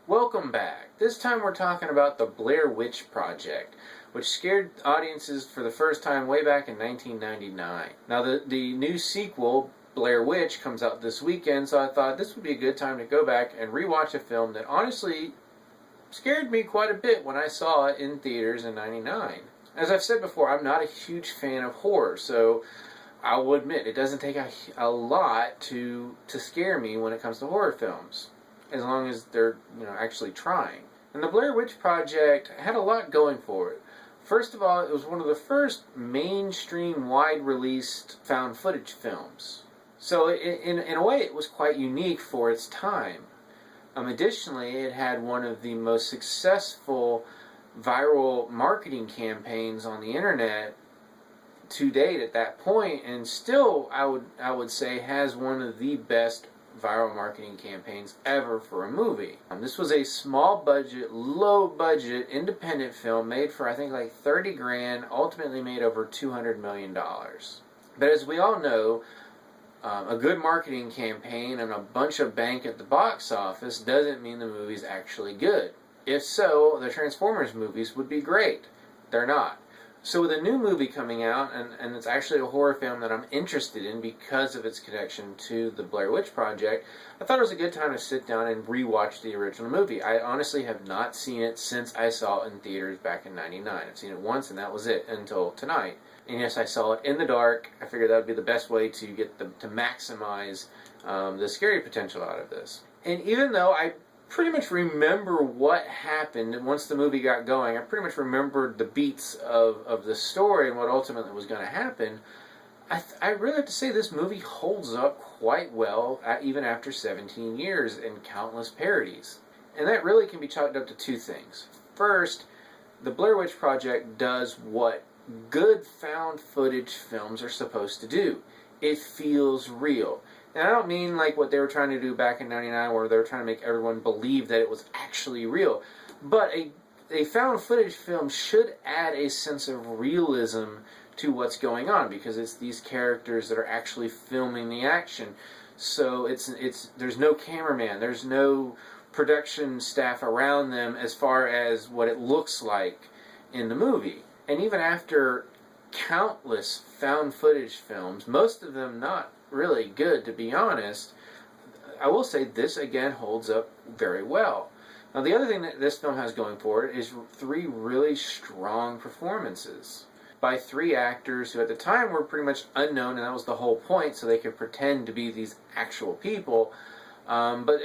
Welcome back. This time we're talking about the Blair Witch Project, which scared audiences for the first time way back in 1999. Now the new sequel, Blair Witch, comes out this weekend, so I thought this would be a good time to go back and rewatch a film that honestly scared me quite a bit when I saw it in theaters in '99. As I've said before, I'm not a huge fan of horror, so I will admit it doesn't take a lot to scare me when it comes to horror films, as long as they're actually trying. And the Blair Witch Project had a lot going for it. First of all, it was one of the first mainstream, wide-released found footage films. So in a way, it was quite unique for its time. Additionally, it had one of the most successful viral marketing campaigns on the internet to date at that point, and still I would say has one of the best viral marketing campaigns ever for a movie. This was a small budget, low budget, independent film made for I think like 30 grand, ultimately made over $200 million. But as we all know, a good marketing campaign and a bunch of bank at the box office doesn't mean the movie's actually good. If so, the Transformers movies would be great. They're not. So with a new movie coming out, and it's actually a horror film that I'm interested in because of its connection to the Blair Witch Project, I thought it was a good time to sit down and rewatch the original movie. I honestly have not seen it since I saw it in theaters back in '99. I've seen it once and that was it until tonight. And yes, I saw it in the dark. I figured that would be the best way to get to maximize the scary potential out of this. And even though I pretty much remember what happened once the movie got going, I pretty much remembered the beats of the story and what ultimately was going to happen, I really have to say this movie holds up quite well even after 17 years and countless parodies. And that really can be chalked up to two things. First, the Blair Witch Project does what good found footage films are supposed to do. It feels real. And I don't mean like what they were trying to do back in '99 where they were trying to make everyone believe that it was actually real. But a found footage film should add a sense of realism to what's going on because it's these characters that are actually filming the action. So there's no cameraman, there's no production staff around them as far as what it looks like in the movie. And even after countless found footage films, most of them not really good to be honest, I will say this again holds up very well. Now the other thing that this film has going for it is three really strong performances by three actors who at the time were pretty much unknown, and that was the whole point, so they could pretend to be these actual people. But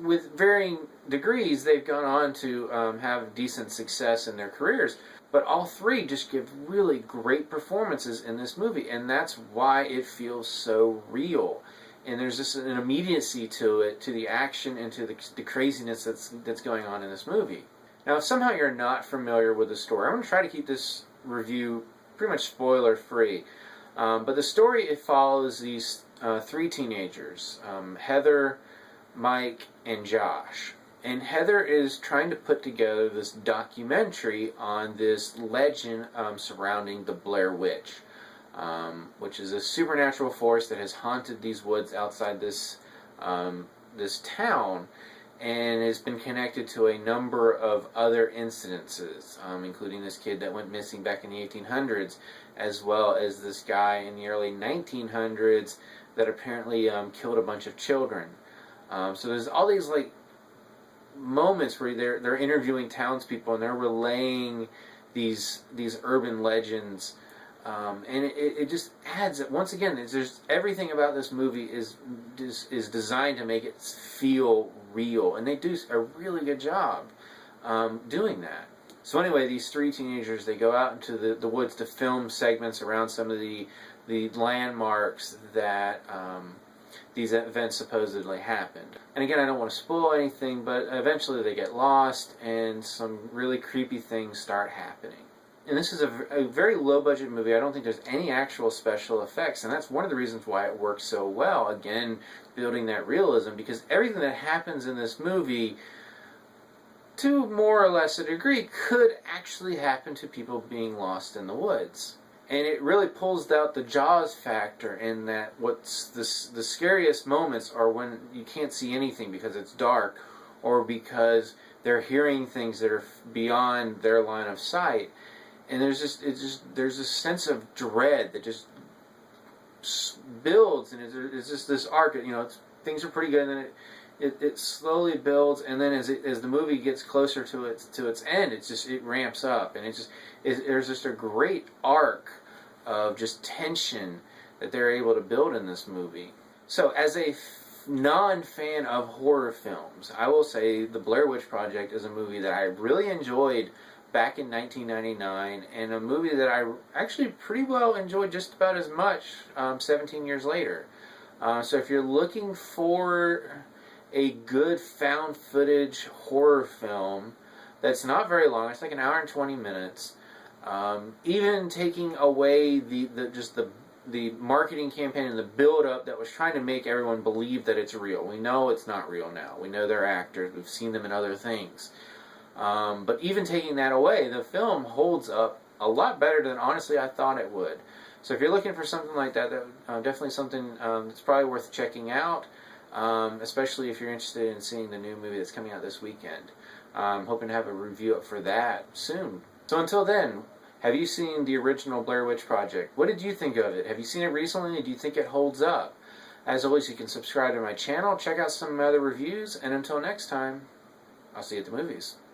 with varying degrees, they've gone on to have decent success in their careers. But all three just give really great performances in this movie, and that's why it feels so real. And there's just an immediacy to it, to the action, and to the craziness that's going on in this movie. Now, if somehow you're not familiar with the story, I'm going to try to keep this review pretty much spoiler-free. But the story, it follows these three teenagers, Heather, Mike, and Josh. And Heather is trying to put together this documentary on this legend surrounding the Blair Witch, which is a supernatural force that has haunted these woods outside this town, and has been connected to a number of other incidences, including this kid that went missing back in the 1800s, as well as this guy in the early 1900s that apparently killed a bunch of children. So there's all these moments where they're interviewing townspeople and they're relaying these urban legends, and it just adds, once again, there's everything about this movie is designed to make it feel real, and they do a really good job doing that. So anyway, these three teenagers, they go out into the woods to film segments around some of the landmarks that these events supposedly happened. And again, I don't want to spoil anything, but eventually they get lost and some really creepy things start happening. And this is a very low-budget movie. I don't think there's any actual special effects, and that's one of the reasons why it works so well. Again, building that realism, because everything that happens in this movie, to more or less a degree, could actually happen to people being lost in the woods. And it really pulls out the Jaws factor in that the scariest moments are when you can't see anything because it's dark, or because they're hearing things that are beyond their line of sight. And there's this sense of dread that just builds, and it's just this arc. Things are pretty good, and then it slowly builds, and then as the movie gets closer to its end, it ramps up, and there's just a great arc of just tension that they're able to build in this movie. So, as a non-fan of horror films, I will say The Blair Witch Project is a movie that I really enjoyed back in 1999, and a movie that I actually pretty well enjoyed just about as much 17 years later. So if you're looking for a good found footage horror film that's not very long, it's like an hour and 20 minutes, even taking away the marketing campaign and the build-up that was trying to make everyone believe that it's real. We know it's not real now. We know they're actors. We've seen them in other things. But even taking that away, the film holds up a lot better than honestly I thought it would. So if you're looking for something like that, definitely something that's probably worth checking out, especially if you're interested in seeing the new movie that's coming out this weekend. I'm hoping to have a review up for that soon. So until then, have you seen the original Blair Witch Project? What did you think of it? Have you seen it recently? Do you think it holds up? As always, you can subscribe to my channel, check out some other reviews, and until next time, I'll see you at the movies.